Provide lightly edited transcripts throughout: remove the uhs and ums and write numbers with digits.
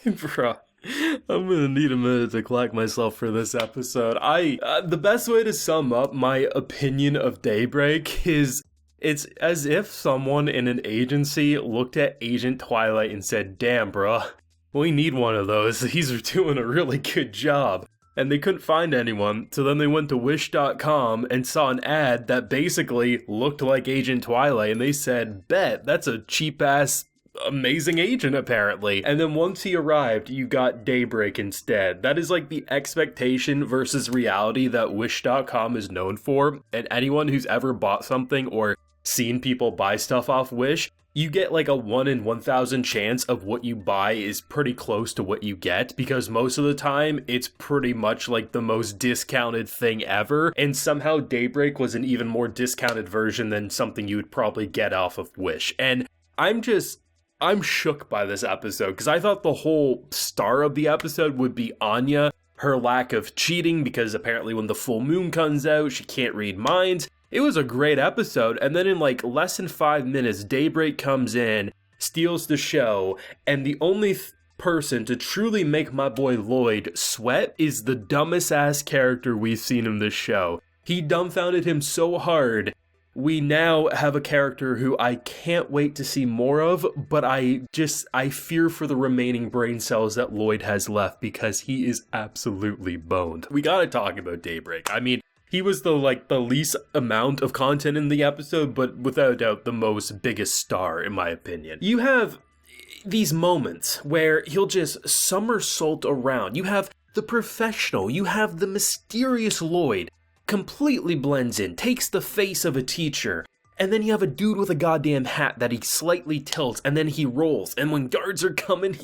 Bro, I'm gonna need a minute to collect myself for this episode. The best way to sum up my opinion of Daybreak is it's as if someone in an agency looked at Agent Twilight and said, damn, bro, we need one of those. These are doing a really good job. And they couldn't find anyone, so then they went to wish.com and saw an ad that basically looked like Agent Twilight, and they said, bet, that's a cheap-ass amazing agent apparently. And then once he arrived, you got Daybreak instead. That is like the expectation versus reality that wish.com is known for, and anyone who's ever bought something or seen people buy stuff off Wish, you get like a 1 in 1,000 chance of what you buy is pretty close to what you get, because most of the time it's pretty much like the most discounted thing ever, and somehow Daybreak was an even more discounted version than something you would probably get off of Wish. And I'm shook by this episode, because I thought the whole star of the episode would be Anya, her lack of cheating, because apparently when the full moon comes out, she can't read minds. It was a great episode, and then in like less than 5 minutes, Daybreak comes in, steals the show, and the only person to truly make my boy Lloyd sweat is the dumbest ass character we've seen in this show. He dumbfounded him so hard. We now have a character who I can't wait to see more of, but I fear for the remaining brain cells that Lloyd has left, because he is absolutely boned. We gotta talk about Daybreak. I mean, he was the least amount of content in the episode, but without a doubt the most biggest star, in my opinion. You have these moments where he'll just somersault around. You have the professional, you have the mysterious Lloyd, completely blends in, takes the face of a teacher, and then you have a dude with a goddamn hat that he slightly tilts, and then he rolls, and when guards are coming,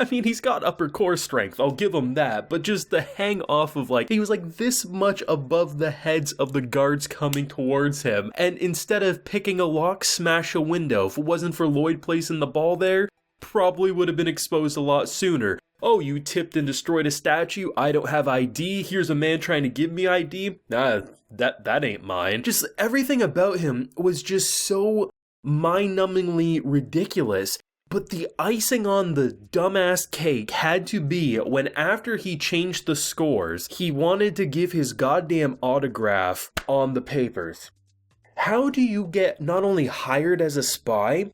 he's got upper core strength, I'll give him that, but just the hang off of he was like this much above the heads of the guards coming towards him, and instead of picking a lock, smash a window. If it wasn't for Lloyd placing the ball there, probably would have been exposed a lot sooner. Oh, you tipped and destroyed a statue? I don't have ID. Here's a man trying to give me ID. Nah, that ain't mine. Just everything about him was just so mind-numbingly ridiculous. But the icing on the dumbass cake had to be when, after he changed the scores, he wanted to give his goddamn autograph on the papers. How do you get not only hired as a spy?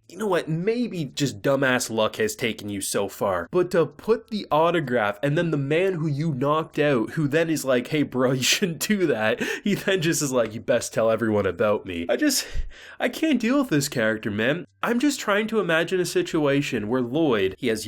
You know what, maybe just dumbass luck has taken you so far, but to put the autograph and then the man who you knocked out, who then is like, hey bro, you shouldn't do that, he then just is like, you best tell everyone about me. I can't deal with this character, man. I'm just trying to imagine a situation where Lloyd, he has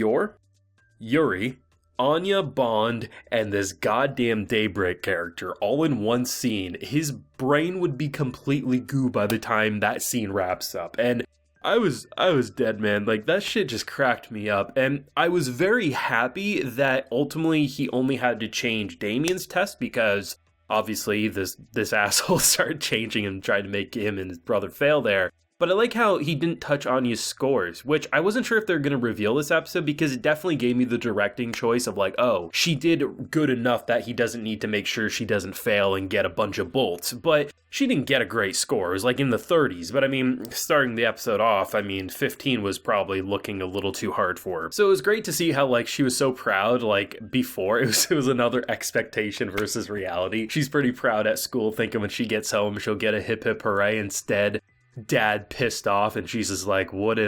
Yuri, Anya, Bond, and this goddamn Daybreak character all in one scene. His brain would be completely goo by the time that scene wraps up, and I was dead, man. Like, that shit just cracked me up, and I was very happy that ultimately he only had to change Damien's test, because obviously this asshole started changing and tried to make him and his brother fail there. But I like how he didn't touch Anya's scores, which I wasn't sure if they're going to reveal this episode, because it definitely gave me the directing choice of like, oh, she did good enough that he doesn't need to make sure she doesn't fail and get a bunch of bolts. But she didn't get a great score. It was like in the 30s. But I mean, starting the episode off, 15 was probably looking a little too hard for her. So it was great to see how she was so proud, before. It was another expectation versus reality. She's pretty proud at school, thinking when she gets home, she'll get a hip hip hooray. Instead, Dad pissed off, and she's just like, what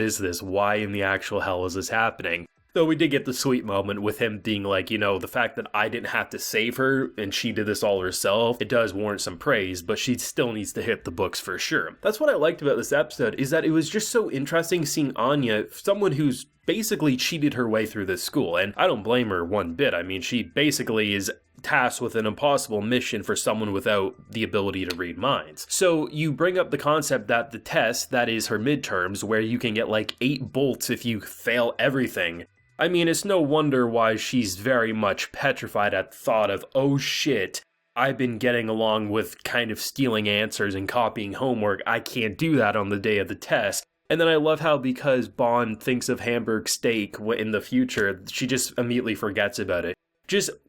is this? Why in the actual hell is this happening? Though we did get the sweet moment with him being like, the fact that I didn't have to save her and she did this all herself, it does warrant some praise, but she still needs to hit the books for sure. That's what I liked about this episode, is that it was just so interesting seeing Anya, someone who's basically cheated her way through this school, and I don't blame her one bit. She basically is tasked with an impossible mission for someone without the ability to read minds. So you bring up the concept that the test, that is her midterms, where you can get 8 bolts if you fail everything. It's no wonder why she's very much petrified at the thought of, oh shit, I've been getting along with kind of stealing answers and copying homework. I can't do that on the day of the test. And then I love how, because Bond thinks of Hamburg steak in the future, she just immediately forgets about it.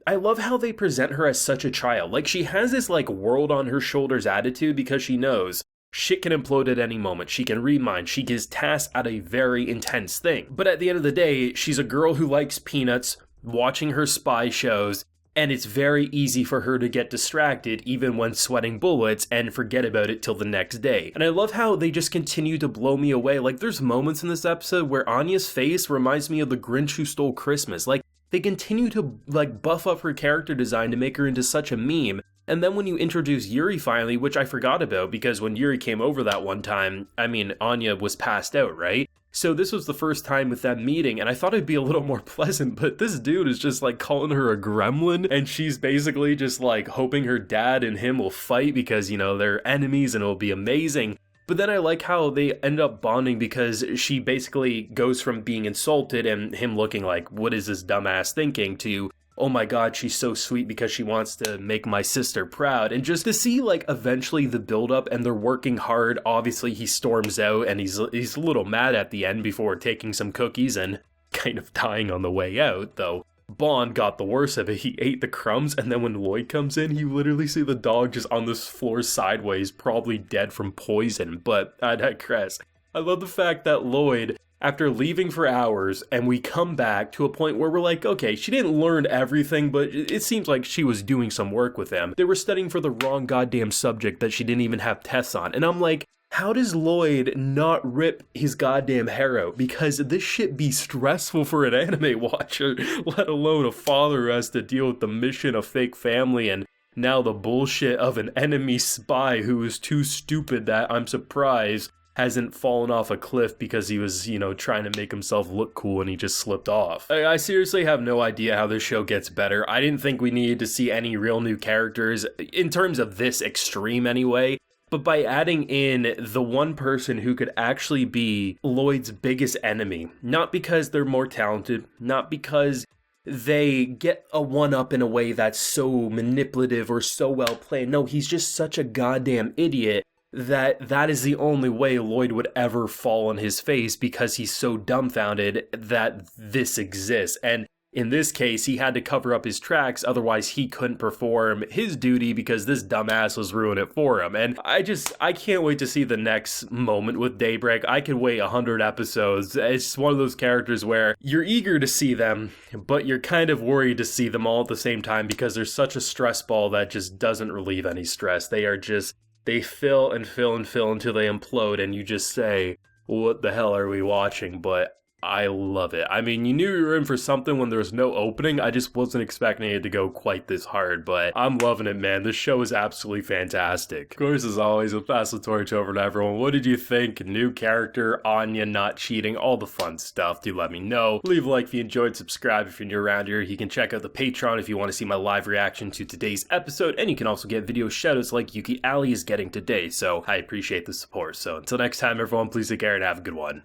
I love how they present her as such a child. She has this world on her shoulders attitude, because she knows shit can implode at any moment. She can read minds. She gets tasked at a very intense thing. But at the end of the day, she's a girl who likes peanuts, watching her spy shows, and it's very easy for her to get distracted even when sweating bullets and forget about it till the next day. And I love how they just continue to blow me away. Like, there's moments in this episode where Anya's face reminds me of the Grinch Who Stole Christmas. Like, they continue to, like, buff up her character design to make her into such a meme. And then when you introduce Yuri finally, which I forgot about because when Yuri came over that one time, I mean, Anya was passed out, right? So this was the first time with that meeting, and I thought it'd be a little more pleasant, but this dude is just like calling her a gremlin, and she's basically just like hoping her dad and him will fight because, you know, they're enemies and it'll be amazing. But then I like how they end up bonding because she basically goes from being insulted and him looking like, what is this dumbass thinking, to, oh my god, she's so sweet because she wants to make my sister proud. And just to see, like, eventually the build-up, and they're working hard. Obviously, he storms out, and he's a little mad at the end before taking some cookies and kind of dying on the way out, though. Bond got the worst of it. He ate the crumbs, and then when Lloyd comes in, you literally see the dog just on this floor sideways, probably dead from poison, but I digress. I love the fact that Lloyd, after leaving for hours, and we come back to a point where we're like, okay, she didn't learn everything, but it seems like she was doing some work with them. They were studying for the wrong goddamn subject that she didn't even have tests on. And I'm like, how does Lloyd not rip his goddamn hair out? Because this shit be stressful for an anime watcher, let alone a father who has to deal with the mission of fake family and now the bullshit of an enemy spy who is too stupid that I'm surprised hasn't fallen off a cliff because he was, you know, trying to make himself look cool and he just slipped off. I seriously have no idea how this show gets better. I didn't think we needed to see any real new characters, in terms of this extreme anyway. But by adding in the one person who could actually be Lloyd's biggest enemy, not because they're more talented, not because they get a one-up in a way that's so manipulative or so well played. No, he's just such a goddamn idiot that is the only way Lloyd would ever fall on his face because he's so dumbfounded that this exists. And in this case, he had to cover up his tracks, otherwise he couldn't perform his duty because this dumbass was ruining it for him. And I can't wait to see the next moment with Daybreak. I could wait 100 episodes. It's one of those characters where you're eager to see them, but you're kind of worried to see them all at the same time because there's such a stress ball that just doesn't relieve any stress. They fill and fill and fill until they implode, and you just say, what the hell are we watching? But I love it. I mean, you knew you were in for something when there was no opening. I just wasn't expecting it to go quite this hard, but I'm loving it, man. This show is absolutely fantastic. Of course, as always, we'll pass the torch over to everyone. What did you think? New character, Anya not cheating, all the fun stuff. Do let me know. Leave a like if you enjoyed, subscribe if you're new around here. You can check out the Patreon if you want to see my live reaction to today's episode, and you can also get video shoutouts like Yuki Ali is getting today, so I appreciate the support. So until next time, everyone, please take care and have a good one.